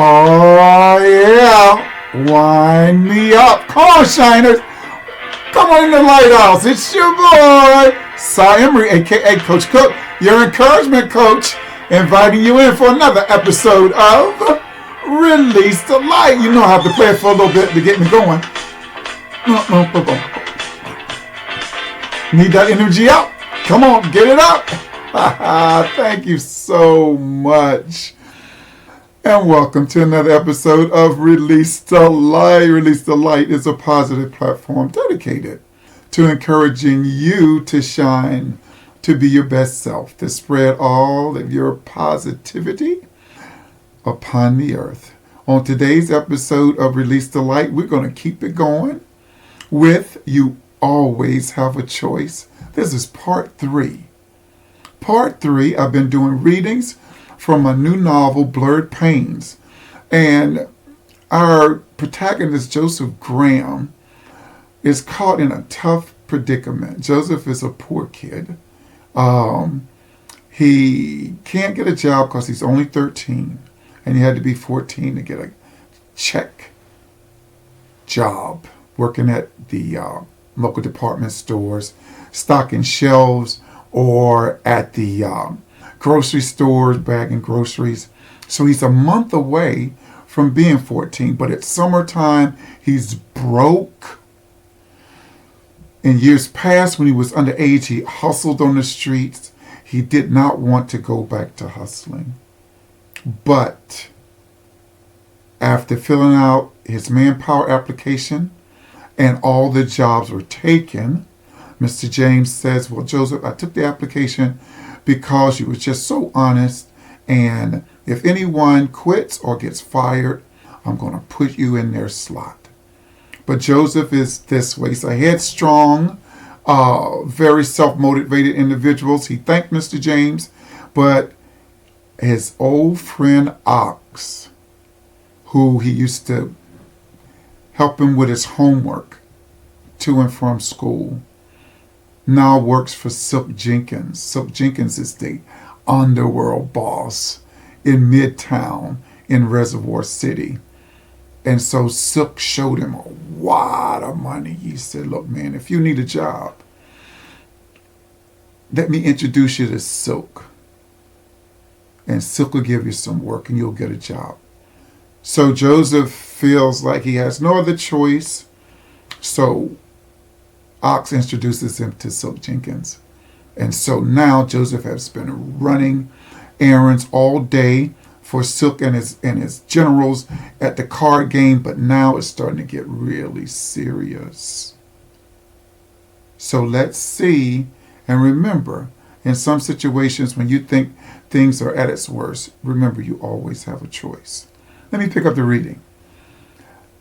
Oh, yeah. Wind me up. Come on, Shiners. Come on in the lighthouse. It's your boy, Cy Emery, a.k.a. Coach Cook, your encouragement coach, inviting you in for another episode of Release the Light. You know I have to play it for a little bit to get me going. Need that energy out? Come on, get it up. Thank you so much. And welcome to another episode of Release the Light. Release the Light is a positive platform dedicated to encouraging you to shine, to be your best self, to spread all of your positivity upon the earth. On today's episode of Release the Light, we're going to keep it going with You Always Have a Choice. This is part 3. Part 3, I've been doing readings from my new novel, Blurred Pains. And our protagonist, Joseph Graham, is caught in a tough predicament. Joseph is a poor kid. He can't get a job because he's only 13. And he had to be 14 to get a check job, working at the local department stores, stocking shelves, or at the grocery stores, bagging groceries. So he's a month away from being 14, but it's summertime. He's broke. In years past, when he was underage, he hustled on the streets. He did not want to go back to hustling. But after filling out his manpower application and all the jobs were taken, Mr. James says, well, Joseph, I took the application because you were just so honest, and if anyone quits or gets fired, I'm going to put you in their slot. But Joseph is this way. He's a headstrong, very self-motivated individual. He thanked Mr. James, but his old friend Ox, who he used to help him with his homework to and from school, now works for Silk Jenkins. Silk Jenkins is the underworld boss in Midtown in Reservoir City. And so Silk showed him a lot of money. He said, look, man, if you need a job, let me introduce you to Silk. And Silk will give you some work and you'll get a job. So Joseph feels like he has no other choice. So Ox introduces him to Silk Jenkins. And so now Joseph has been running errands all day for Silk and his generals at the card game, but now it's starting to get really serious. So let's see and remember, in some situations when you think things are at its worst, remember you always have a choice. Let me pick up the reading.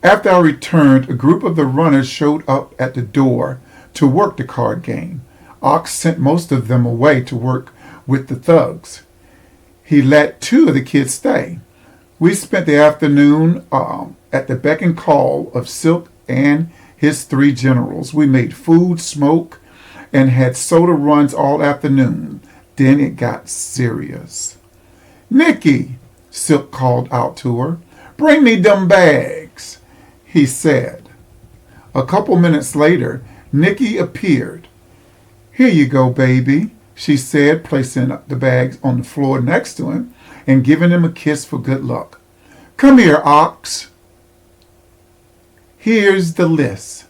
After I returned, a group of the runners showed up at the door to work the card game. Ox sent most of them away to work with the thugs. He let 2 of the kids stay. We spent the afternoon at the beck and call of Silk and his 3 generals. We made food, smoke, and had soda runs all afternoon. Then it got serious. Nikki, Silk called out to her, bring me them bags, he said. A couple minutes later, Nikki appeared. Here you go, baby, she said, placing the bags on the floor next to him and giving him a kiss for good luck. Come here, Ox. Here's the list.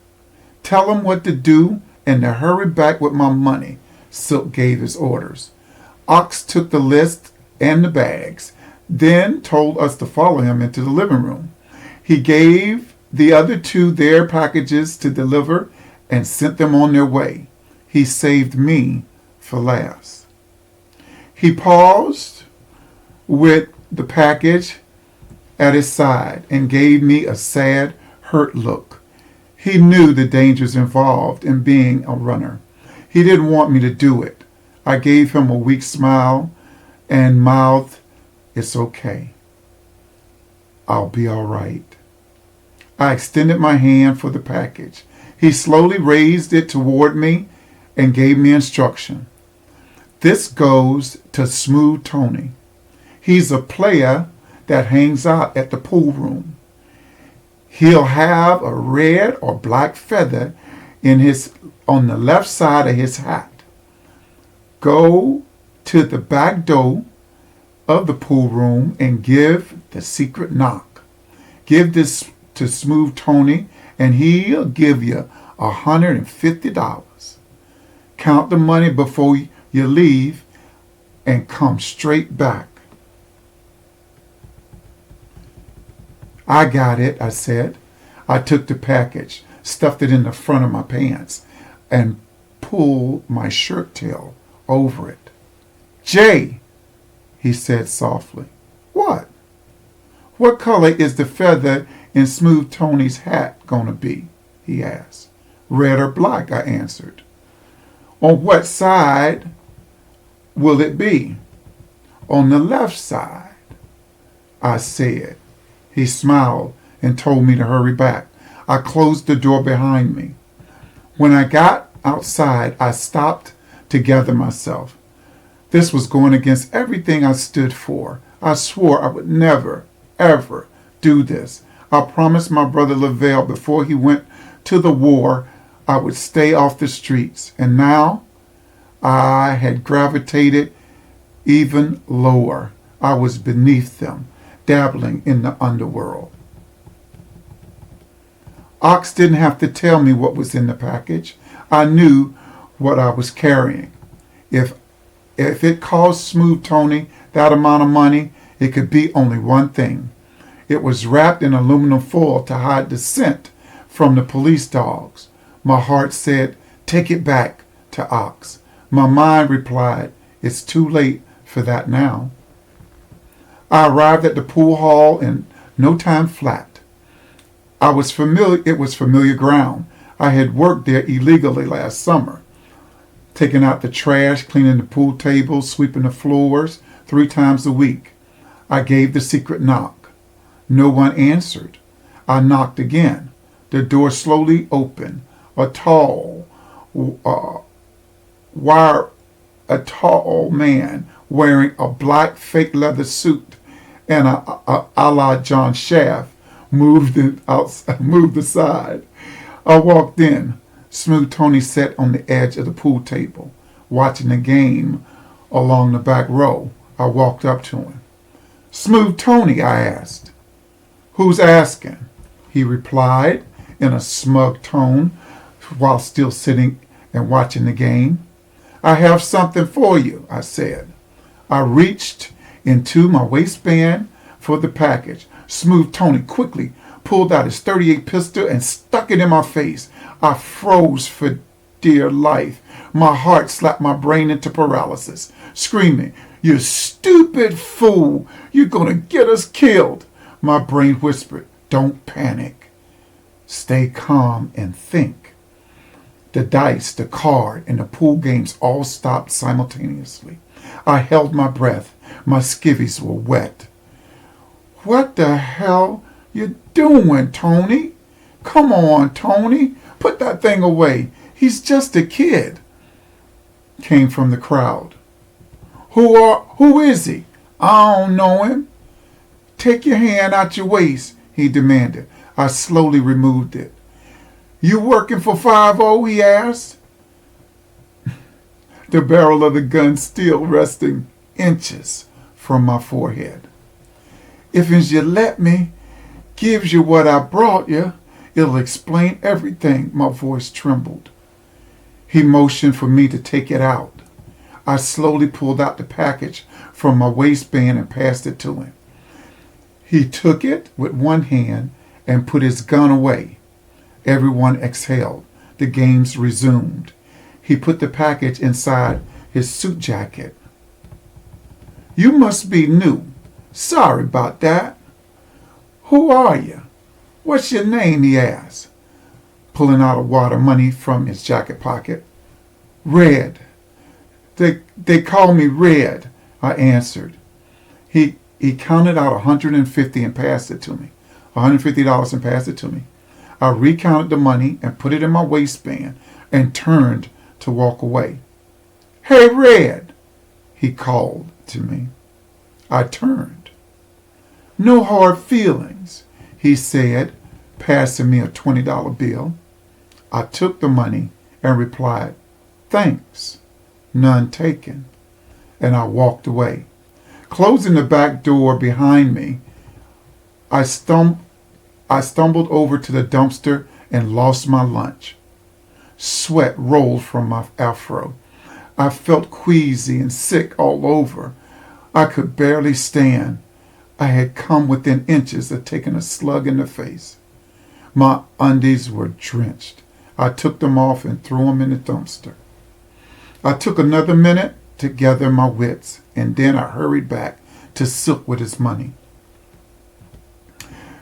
Tell him what to do and to hurry back with my money, Silk gave his orders. Ox took the list and the bags, then told us to follow him into the living room. He gave the other 2 their packages to deliver and sent them on their way. He saved me for last. He paused with the package at his side and gave me a sad, hurt look. He knew the dangers involved in being a runner. He didn't want me to do it. I gave him a weak smile and mouthed, it's okay. I'll be all right. I extended my hand for the package. He slowly raised it toward me and gave me instruction. This goes to Smooth Tony. He's a player that hangs out at the pool room. He'll have a red or black feather on the left side of his hat. Go to the back door of the pool room and give the secret knock. Give this to Smooth Tony and he'll give you $150. Count the money before you leave and come straight back. I got it, I said. I took the package, stuffed it in the front of my pants, and pulled my shirt tail over it. Jay, he said softly. What? What color is the feather in Smooth Tony's hat gonna be? He asked. Red or black, I answered. On what side will it be? On the left side, I said. He smiled and told me to hurry back. I closed the door behind me. When I got outside, I stopped to gather myself. This was going against everything I stood for. I swore I would never, ever do this. I promised my brother Lavelle before he went to the war I would stay off the streets. And now I had gravitated even lower. I was beneath them, dabbling in the underworld. Ox didn't have to tell me what was in the package. I knew what I was carrying. If it cost Smooth Tony that amount of money, it could be only one thing. It was wrapped in aluminum foil to hide the scent from the police dogs. My heart said, take it back to Ox. My mind replied, it's too late for that now. I arrived at the pool hall in no time flat. It was familiar ground. I had worked there illegally last summer, taking out the trash, cleaning the pool tables, sweeping the floors 3 times a week. I gave the secret knock. No one answered. I knocked again. The door slowly opened. A tall man wearing a black fake leather suit and a la John Shaft moved aside. I walked in. Smooth Tony sat on the edge of the pool table, watching the game along the back row. I walked up to him. Smooth Tony, I asked. Who's asking? He replied in a smug tone while still sitting and watching the game. I have something for you, I said. I reached into my waistband for the package. Smooth Tony quickly pulled out his .38 pistol and stuck it in my face. I froze for dear life. My heart slapped my brain into paralysis, screaming, you stupid fool! You're gonna get us killed! My brain whispered, don't panic. Stay calm and think. The dice, the card, and the pool games all stopped simultaneously. I held my breath. My skivvies were wet. What the hell you doing, Tony? Come on, Tony. Put that thing away. He's just a kid. Came from the crowd. Who is he? I don't know him. Take your hand out your waist, he demanded. I slowly removed it. You working for 5-0? He asked. The barrel of the gun still resting inches from my forehead. If you let me, gives you what I brought you, it'll explain everything. My voice trembled. He motioned for me to take it out. I slowly pulled out the package from my waistband and passed it to him. He took it with one hand and put his gun away. Everyone exhaled. The games resumed. He put the package inside his suit jacket. You must be new. Sorry about that. Who are you? What's your name? He asked, pulling out a wad of money from his jacket pocket. Red. They call me Red, I answered. He counted out 150 and passed it to me. $150 and passed it to me. I recounted the money and put it in my waistband and turned to walk away. Hey, Red, he called to me. I turned. No hard feelings, he said, passing me a $20 bill. I took the money and replied, thanks, none taken, and I walked away. Closing the back door behind me, I stumbled over to the dumpster and lost my lunch. Sweat rolled from my afro. I felt queasy and sick all over. I could barely stand. I had come within inches of taking a slug in the face. My undies were drenched. I took them off and threw them in the dumpster. I took another minute to gather my wits, and then I hurried back to Silk with his money.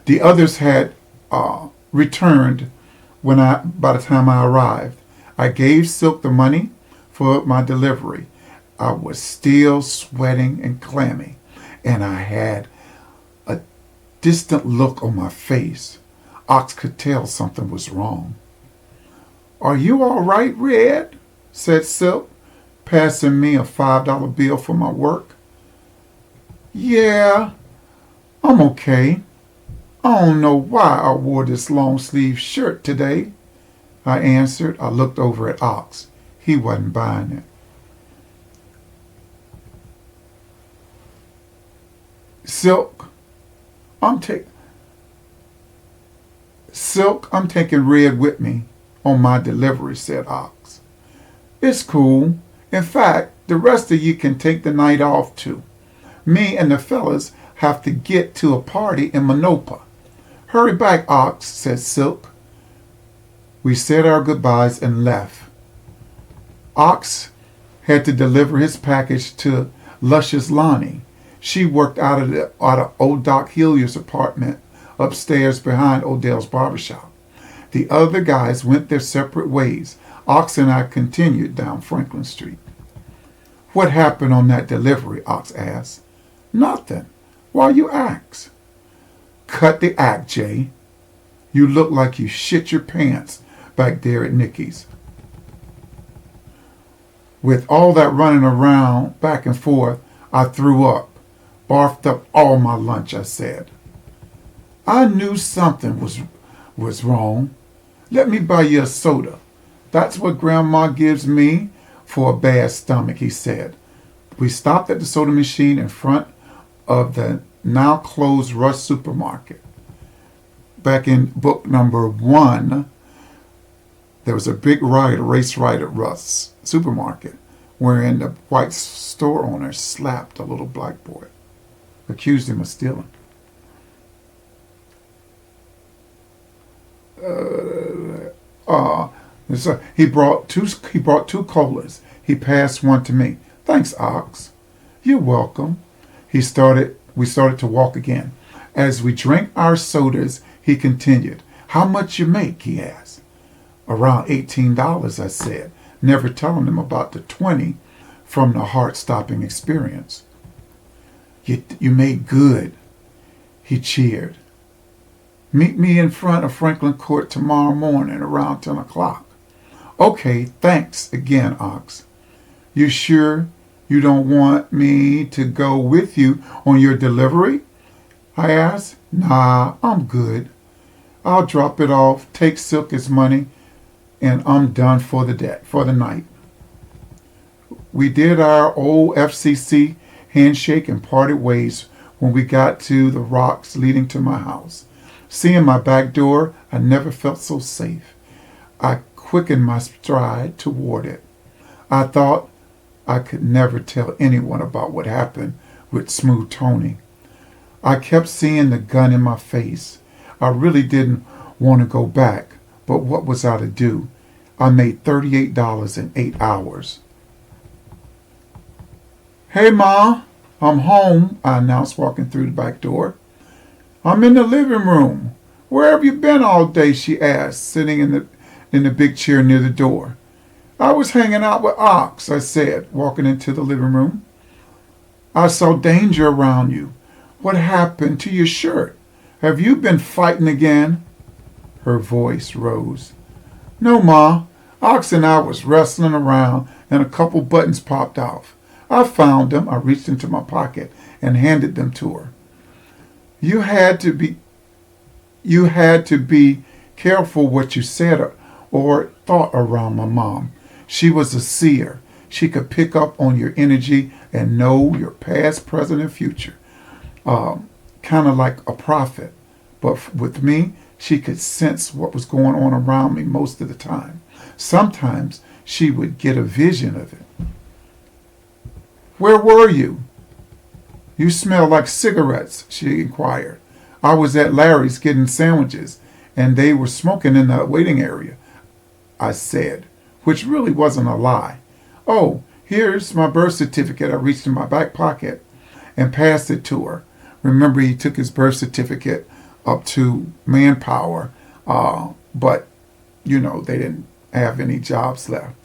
The others had returned by the time I arrived. I gave Silk the money for my delivery. I was still sweating and clammy, and I had a distant look on my face. Ox could tell something was wrong. Are you all right, Red? Said Silk, passing me a $5 bill for my work. Yeah, I'm okay. I don't know why I wore this long-sleeve shirt today, I answered. I looked over at Ox. He wasn't buying it. Silk, I'm taking Red with me on my delivery, said Ox. It's cool. In fact, the rest of you can take the night off too. Me and the fellas have to get to a party in Manopa. Hurry back, Ox, said Silk. We said our goodbyes and left. Ox had to deliver his package to Luscious Lonnie. She worked out of old Doc Hillier's apartment upstairs behind Odell's barbershop. The other guys went their separate ways. Ox and I continued down Franklin Street. What happened on that delivery? Ox asked. Nothing. Why you ask? Cut the act, Jay. You look like you shit your pants back there at Nikki's. With all that running around back and forth, I threw up. Barfed up all my lunch, I said. I knew something was wrong. Let me buy you a soda. That's what Grandma gives me for a bad stomach, he said. We stopped at the soda machine in front of the now closed Rush supermarket. Back in book number 1, there was a big race riot at Rush supermarket, wherein the white store owner slapped a little black boy, accused him of stealing. So he brought two colas. He passed one to me. Thanks, Ox. You're welcome. We started to walk again. As we drank our sodas, he continued. How much you make? He asked. Around $18, I said, never telling him about the 20 from the heart-stopping experience. You made good, he cheered. Meet me in front of Franklin Court tomorrow morning around 10 o'clock. Okay, thanks again, Ox. You sure you don't want me to go with you on your delivery? I asked. Nah, I'm good. I'll drop it off, take Silky's money, and I'm done for the night. We did our old FCC handshake and parted ways when we got to the rocks leading to my house. Seeing my back door, I never felt so safe. I quickened my stride toward it. I thought I could never tell anyone about what happened with Smooth Tony. I kept seeing the gun in my face. I really didn't want to go back, but what was I to do? I made $38 in 8 hours. Hey, Ma, I'm home, I announced, walking through the back door. I'm in the living room. Where have you been all day? She asked, sitting in the big chair near the door. I was hanging out with Ox, I said, walking into the living room. I saw danger around you. What happened to your shirt? Have you been fighting again? Her voice rose. No, Ma. Ox and I was wrestling around and a couple buttons popped off. I found them. I reached into my pocket and handed them to her. You had to be you had to be careful what you said or thought around my mom. She was a seer. She could pick up on your energy and know your past, present, and future. Kind of like a prophet. But with me, she could sense what was going on around me most of the time. Sometimes she would get a vision of it. Where were you? You smell like cigarettes, she inquired. I was at Larry's getting sandwiches, and they were smoking in the waiting area, I said, which really wasn't a lie. Oh, here's my birth certificate. I reached in my back pocket and passed it to her. Remember, he took his birth certificate up to Manpower, but, they didn't have any jobs left,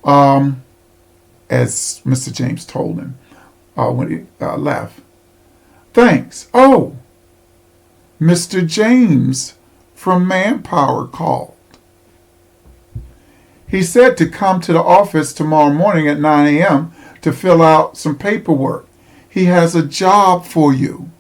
as Mr. James told him when he left. Thanks. Oh, Mr. James from Manpower called. He said to come to the office tomorrow morning at 9 a.m. to fill out some paperwork. He has a job for you.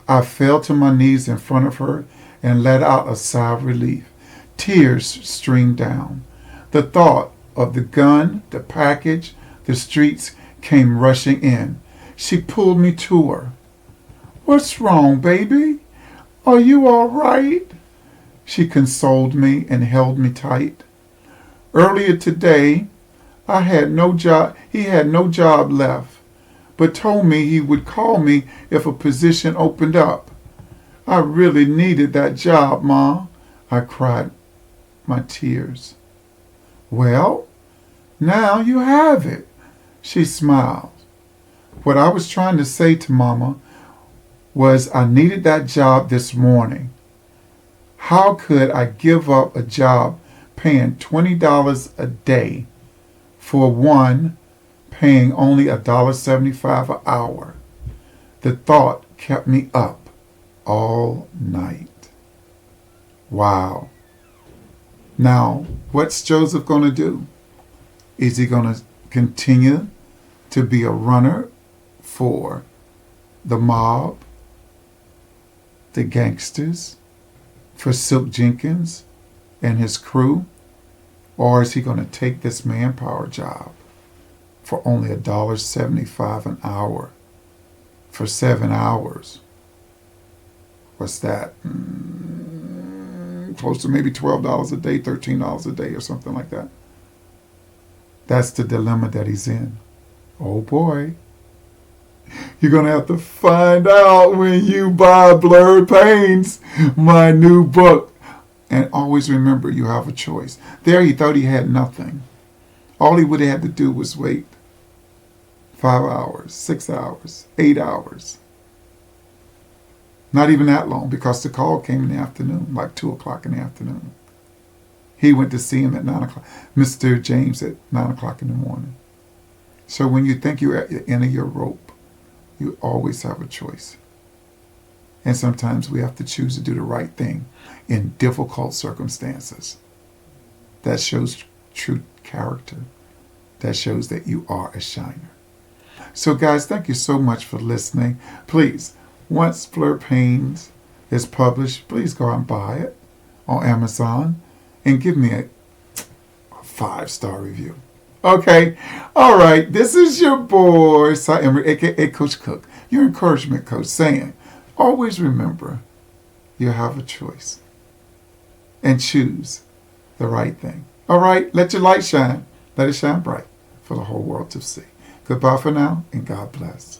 I fell to my knees in front of her and let out a sigh of relief. Tears streamed down. The thought of the gun, the package, the streets came rushing in. She pulled me to her. What's wrong, baby? Are you all right? She consoled me and held me tight. Earlier today, he had no job left, but told me he would call me if a position opened up. I really needed that job, Ma. I cried my tears. Well, now you have it. She smiled. What I was trying to say to Mama was I needed that job this morning. How could I give up a job paying $20 a day for one paying only $1.75 an hour? The thought kept me up all night. Wow. Now, what's Joseph going to do? Is he going to continue to be a runner for the mob, the gangsters, for Silk Jenkins and his crew? Or is he going to take this Manpower job for only $1.75 an hour for 7 hours? What's that? Close to maybe $12 a day, $13 a day or something like that. That's the dilemma that he's in. Oh boy. You're going to have to find out when you buy Blurred Pains, my new book. And always remember, you have a choice. There he thought he had nothing. All he would have had to do was wait 5 hours, 6 hours, 8 hours. Not even that long, because the call came in the afternoon, like 2 o'clock in the afternoon. He went to see him at 9 o'clock, Mr. James at 9 o'clock in the morning. So when you think you're at the end of your rope, you always have a choice. And sometimes we have to choose to do the right thing in difficult circumstances. That shows true character. That shows that you are a shiner. So guys, thank you so much for listening. Please, once Blurred Pains is published, please go out and buy it on Amazon and give me a 5-star review. Okay, all right, this is your boy, Cy Emery, a.k.a. Coach Cook, your encouragement coach, saying, always remember, you have a choice, and choose the right thing. All right, let your light shine. Let it shine bright for the whole world to see. Goodbye for now, and God bless.